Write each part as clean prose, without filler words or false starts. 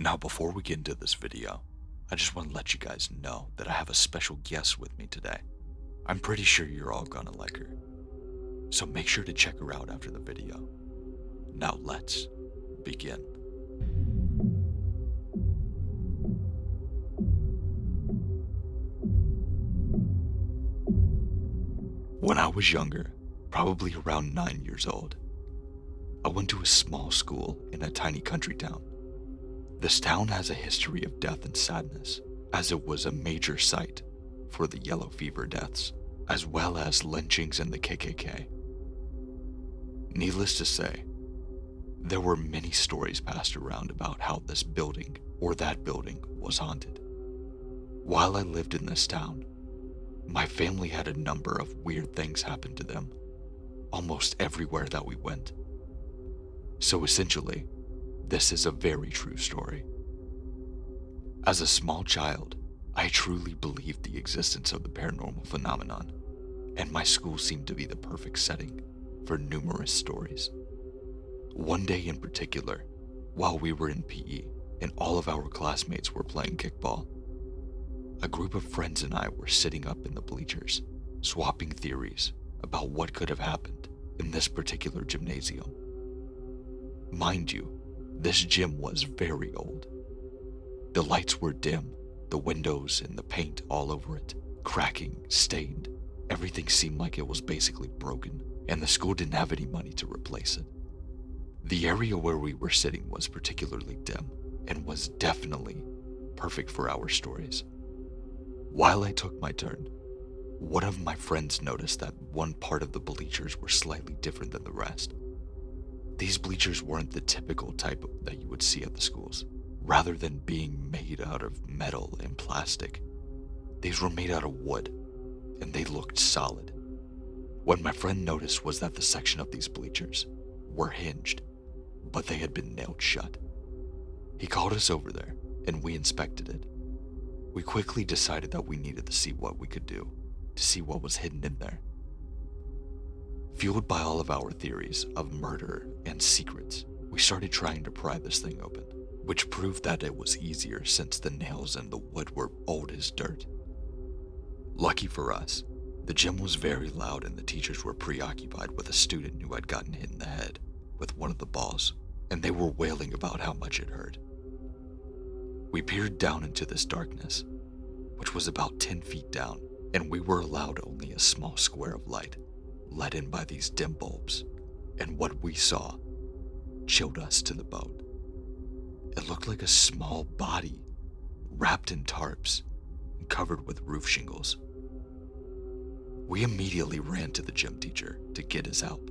Now, before we get into this video, I just want to let you guys know that I have a special guest with me today. I'm pretty sure you're all gonna like her, so make sure to check her out after the video. Now let's begin. When I was younger, probably around 9 years old, I went to a small school in a tiny country town. This town has a history of death and sadness, as it was a major site for the yellow fever deaths, as well as lynchings and the KKK. Needless to say, there were many stories passed around about how this building or that building was haunted. While I lived in this town, my family had a number of weird things happen to them almost everywhere that we went. So essentially, this is a very true story. As a small child, I truly believed the existence of the paranormal phenomenon, and my school seemed to be the perfect setting for numerous stories. One day in particular, while we were in PE and all of our classmates were playing kickball, a group of friends and I were sitting up in the bleachers, swapping theories about what could have happened in this particular gymnasium. Mind you, this gym was very old. The lights were dim, the windows and the paint all over it, cracking, stained. Everything seemed like it was basically broken, and the school didn't have any money to replace it. The area where we were sitting was particularly dim and was definitely perfect for our stories. While I took my turn, one of my friends noticed that one part of the bleachers were slightly different than the rest. These bleachers weren't the typical type that you would see at the schools. Rather than being made out of metal and plastic, these were made out of wood, and they looked solid. What my friend noticed was that the section of these bleachers were hinged, but they had been nailed shut. He called us over there, and we inspected it. We quickly decided that we needed to see what we could do to see what was hidden in there. Fueled by all of our theories of murder and secrets, we started trying to pry this thing open, which proved that it was easier since the nails and the wood were old as dirt. Lucky for us, the gym was very loud and the teachers were preoccupied with a student who had gotten hit in the head with one of the balls, and they were wailing about how much it hurt. We peered down into this darkness, which was about 10 feet down, and we were allowed only a small square of light, let in by these dim bulbs, and what we saw chilled us to the bone. It looked like a small body, wrapped in tarps and covered with roof shingles. We immediately ran to the gym teacher to get his help,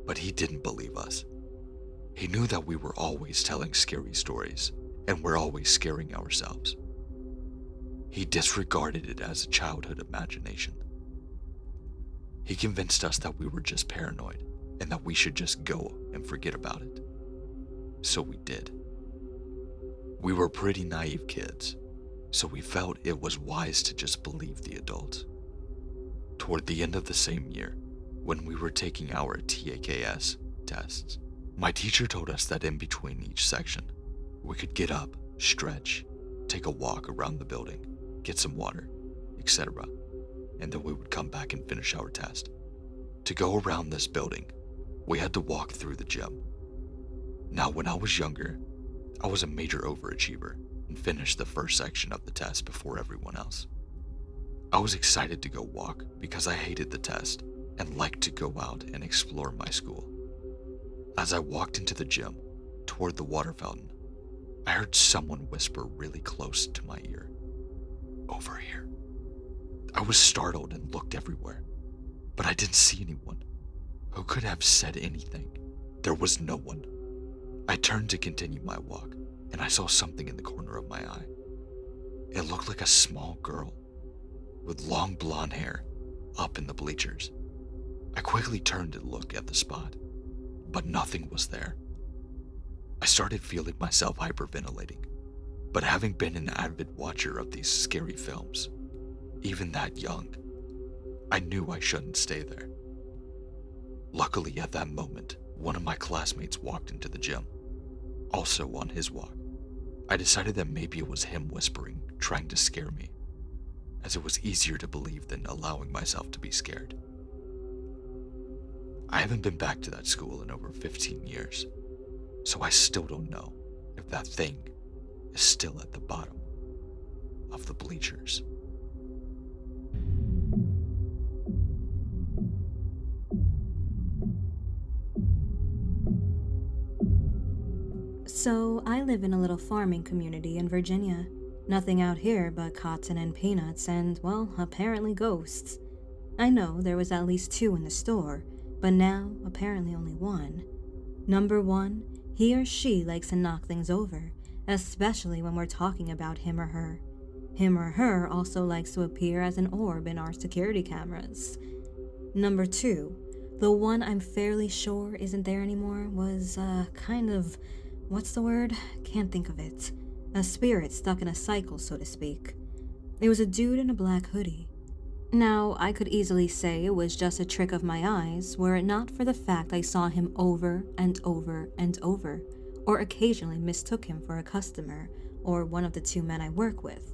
but he didn't believe us. He knew that we were always telling scary stories, and we're always scaring ourselves. He disregarded it as a childhood imagination. He convinced us that we were just paranoid and that we should just go and forget about it. So we did. We were pretty naive kids, so we felt it was wise to just believe the adults. Toward the end of the same year, when we were taking our TAKS tests, my teacher told us that in between each section, we could get up, stretch, take a walk around the building, get some water, etc., and then we would come back and finish our test. To go around this building, we had to walk through the gym. Now, when I was younger, I was a major overachiever and finished the first section of the test before everyone else. I was excited to go walk because I hated the test and liked to go out and explore my school. As I walked into the gym, toward the water fountain, I heard someone whisper really close to my ear, "Over here." I was startled and looked everywhere, but I didn't see anyone. Who could have said anything? There was no one. I turned to continue my walk, and I saw something in the corner of my eye. It looked like a small girl with long blonde hair up in the bleachers. I quickly turned to look at the spot, but nothing was there. I started feeling myself hyperventilating, but having been an avid watcher of these scary films, even that young, I knew I shouldn't stay there. Luckily, at that moment, one of my classmates walked into the gym, also on his walk. I decided that maybe it was him whispering, trying to scare me, as it was easier to believe than allowing myself to be scared. I haven't been back to that school in over 15 years, so I still don't know if that thing is still at the bottom of the bleachers. So, I live in a little farming community in Virginia. Nothing out here but cotton and peanuts and, well, apparently ghosts. I know there was at least two in the store, but now apparently only one. Number one, he or she likes to knock things over, especially when we're talking about him or her. Him or her also likes to appear as an orb in our security cameras. Number two, the one I'm fairly sure isn't there anymore was, kind of, what's the word? Can't think of it. A spirit stuck in a cycle, so to speak. It was a dude in a black hoodie. Now, I could easily say it was just a trick of my eyes were it not for the fact I saw him over and over and over, or occasionally mistook him for a customer, or one of the two men I work with.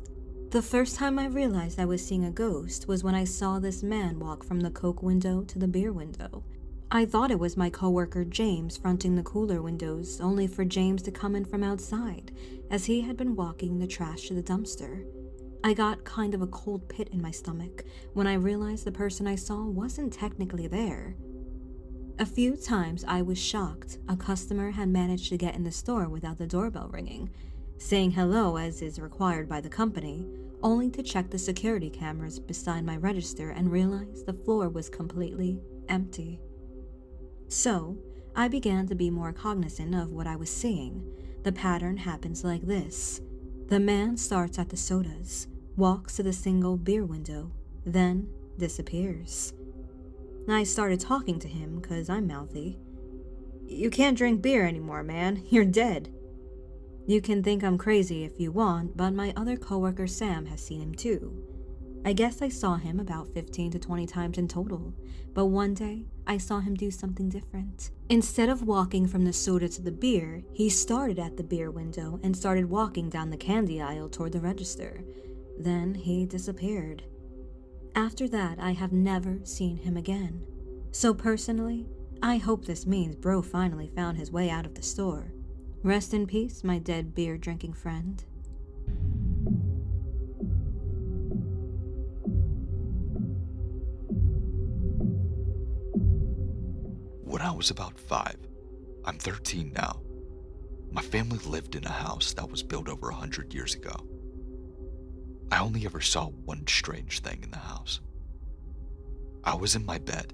The first time I realized I was seeing a ghost was when I saw this man walk from the Coke window to the beer window. I thought it was my coworker James fronting the cooler windows, only for James to come in from outside, as he had been walking the trash to the dumpster. I got kind of a cold pit in my stomach when I realized the person I saw wasn't technically there. A few times I was shocked a customer had managed to get in the store without the doorbell ringing, saying hello as is required by the company, only to check the security cameras beside my register and realize the floor was completely empty. So, I began to be more cognizant of what I was seeing. The pattern happens like this. The man starts at the sodas, walks to the single beer window, then disappears. I started talking to him because I'm mouthy. "You can't drink beer anymore, man. You're dead." You can think I'm crazy if you want, but my other coworker Sam has seen him too. I guess I saw him about 15 to 20 times in total, but one day I saw him do something different. Instead of walking from the soda to the beer, he started at the beer window and started walking down the candy aisle toward the register. Then he disappeared. After that, I have never seen him again. So personally, I hope this means bro finally found his way out of the store. Rest in peace, my dead beer-drinking friend. When I was about 5, I'm 13 now. My family lived in a house that was built over 100 years ago. I only ever saw one strange thing in the house. I was in my bed.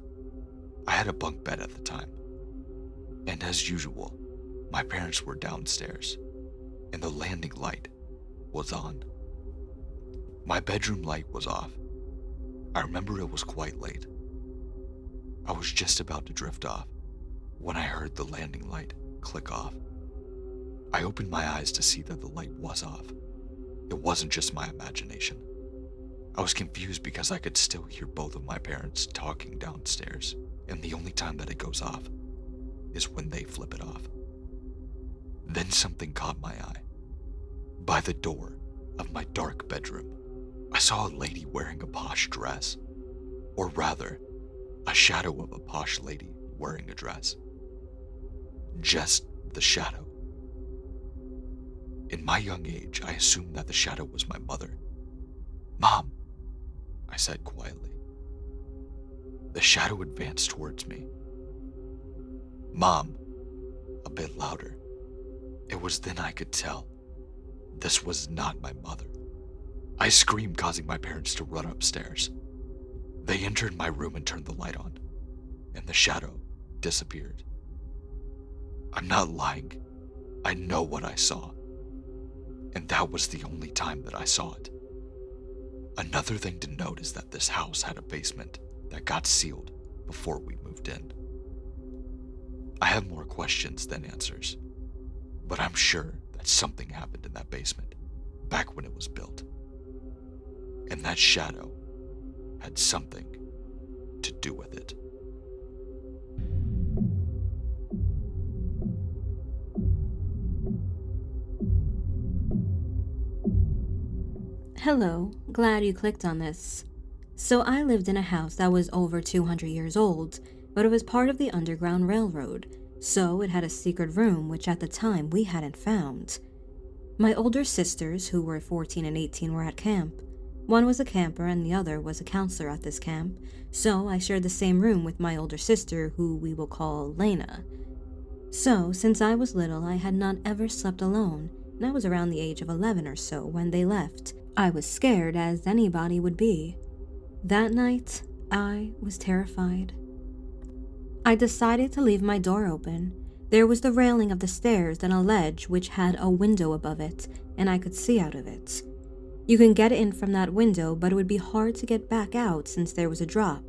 I had a bunk bed at the time. And as usual, my parents were downstairs, and the landing light was on. My bedroom light was off. I remember it was quite late. I was just about to drift off when I heard the landing light click off. I opened my eyes to see that the light was off. It wasn't just my imagination. I was confused because I could still hear both of my parents talking downstairs, and the only time that it goes off is when they flip it off. Then something caught my eye. By the door of my dark bedroom, I saw a lady wearing a posh dress, or rather, a shadow of a posh lady wearing a dress. Just the shadow. In my young age, I assumed that the shadow was my mother. "Mom," I said quietly. The shadow advanced towards me. "Mom," a bit louder. It was then I could tell this was not my mother. I screamed, causing my parents to run upstairs. They entered my room and turned the light on, and the shadow disappeared. I'm not lying. I know what I saw. And that was the only time that I saw it. Another thing to note is that this house had a basement that got sealed before we moved in. I have more questions than answers, but I'm sure that something happened in that basement back when it was built. And that shadow had something to do with it. Hello, glad you clicked on this. So I lived in a house that was over 200 years old, but it was part of the Underground Railroad, so it had a secret room which at the time we hadn't found. My older sisters, who were 14 and 18, were at camp. One was a camper and the other was a counselor at this camp, so I shared the same room with my older sister, who we will call Lena. So, since I was little, I had not ever slept alone, and I was around the age of 11 or so when they left. I was scared, as anybody would be. That night, I was terrified. I decided to leave my door open. There was the railing of the stairs and a ledge which had a window above it, and I could see out of it. You can get in from that window, but it would be hard to get back out since there was a drop.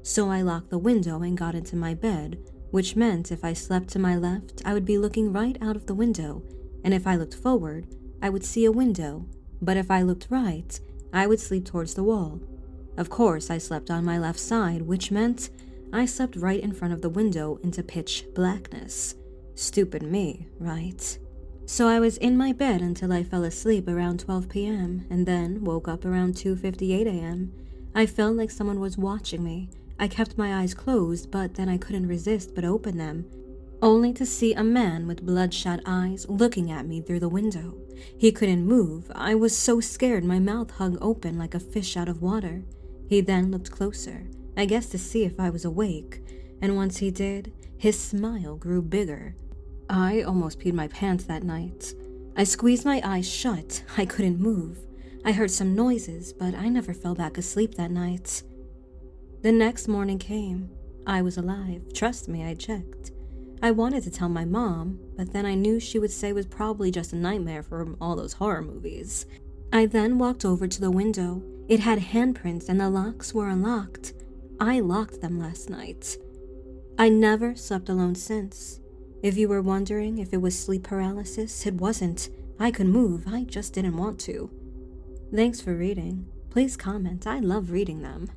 So I locked the window and got into my bed, which meant if I slept to my left, I would be looking right out of the window, and if I looked forward, I would see a window, but if I looked right, I would sleep towards the wall. Of course, I slept on my left side, which meant I slept right in front of the window into pitch blackness. Stupid me, right? So I was in my bed until I fell asleep around 12 p.m. and then woke up around 2:58 a.m. I felt like someone was watching me. I kept my eyes closed, but then I couldn't resist but open them, only to see a man with bloodshot eyes looking at me through the window. He couldn't move. I was so scared my mouth hung open like a fish out of water. He then looked closer, I guess to see if I was awake, and once he did, his smile grew bigger. I almost peed my pants that night. I squeezed my eyes shut. I couldn't move. I heard some noises, but I never fell back asleep that night. The next morning came. I was alive. Trust me, I checked. I wanted to tell my mom, but then I knew she would say it was probably just a nightmare from all those horror movies. I then walked over to the window. It had handprints and the locks were unlocked. I locked them last night. I never slept alone since. If you were wondering if it was sleep paralysis, it wasn't. I could move, I just didn't want to. Thanks for reading. Please comment, I love reading them.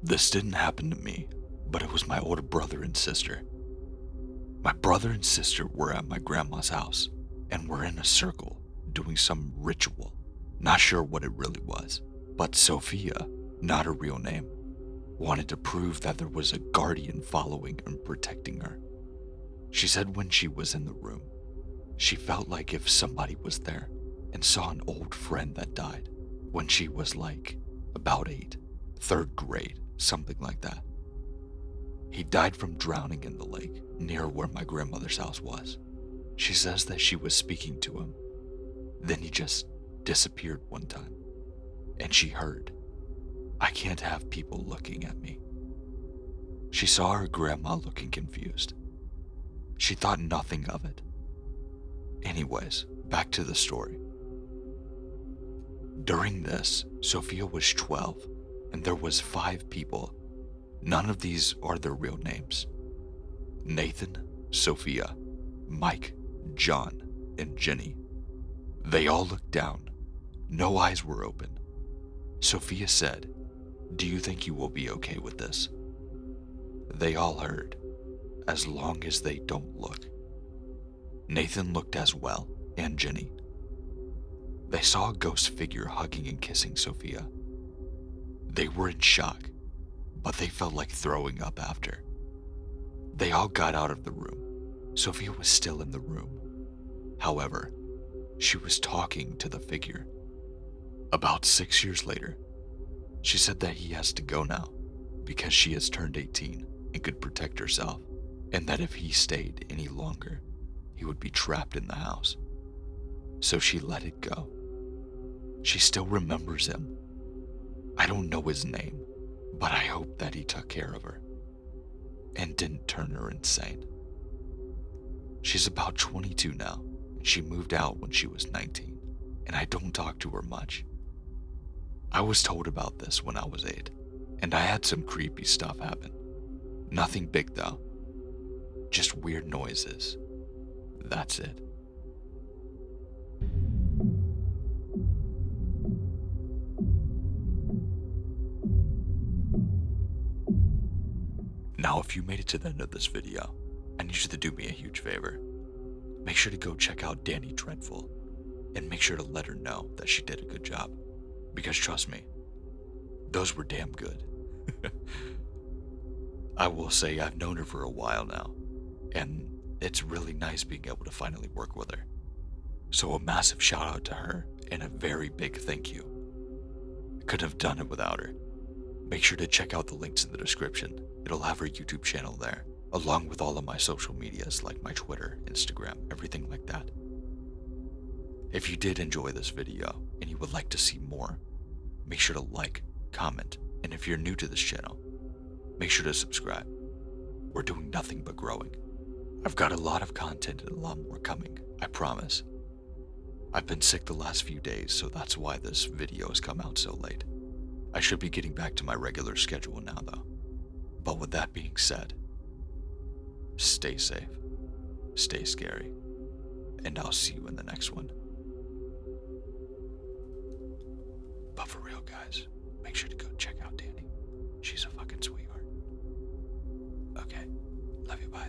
This didn't happen to me, but it was my older brother and sister. My brother and sister were at my grandma's house and were in a circle doing some ritual. Not sure what it really was, but Sophia, not her real name, wanted to prove that there was a guardian following and protecting her. She said when she was in the room, she felt like if somebody was there and saw an old friend that died when she was like about 8, 3rd grade, something like that. He died from drowning in the lake near where my grandmother's house was. She says that she was speaking to him. Then he just disappeared one time, and she heard, "I can't have people looking at me." She saw her grandma looking confused. She thought nothing of it. Anyways, back to the story. During this, Sophia was 12, and there was 5 people. None of these are their real names. Nathan, Sophia, Mike, John, and Jenny. They all looked down. No eyes were open. Sophia said, "Do you think you will be okay with this?" They all heard, "As long as they don't look." Nathan looked as well, and Jenny. They saw a ghost figure hugging and kissing Sophia. They were in shock, but they felt like throwing up after. They all got out of the room. Sophia was still in the room. However, she was talking to the figure. About 6 years later, she said that he has to go now because she has turned 18 and could protect herself, and that if he stayed any longer, he would be trapped in the house. So she let it go. She still remembers him. I don't know his name, but I hope that he took care of her and didn't turn her insane. She's about 22 now, and she moved out when she was 19, and I don't talk to her much. I was told about this when I was 8, and I had some creepy stuff happen. Nothing big though, just weird noises. That's it. Now, if you made it to the end of this video, I need you to do me a huge favor. Make sure to go check out DanieDreadful, and make sure to let her know that she did a good job. Because trust me, those were damn good. I will say I've known her for a while now, and it's really nice being able to finally work with her. So a massive shout out to her, and a very big thank you. I couldn't have done it without her. Make sure to check out the links in the description. It'll have her YouTube channel there, along with all of my social medias like my Twitter, Instagram, everything like that. If you did enjoy this video and you would like to see more, make sure to like, comment, and if you're new to this channel, make sure to subscribe. We're doing nothing but growing. I've got a lot of content and a lot more coming, I promise. I've been sick the last few days, so that's why this video has come out so late. I should be getting back to my regular schedule now though. But with that being said, stay safe, stay scary, and I'll see you in the next one. But for real guys, make sure to go check out Danie. She's a fucking sweetheart. Okay, love you, bye.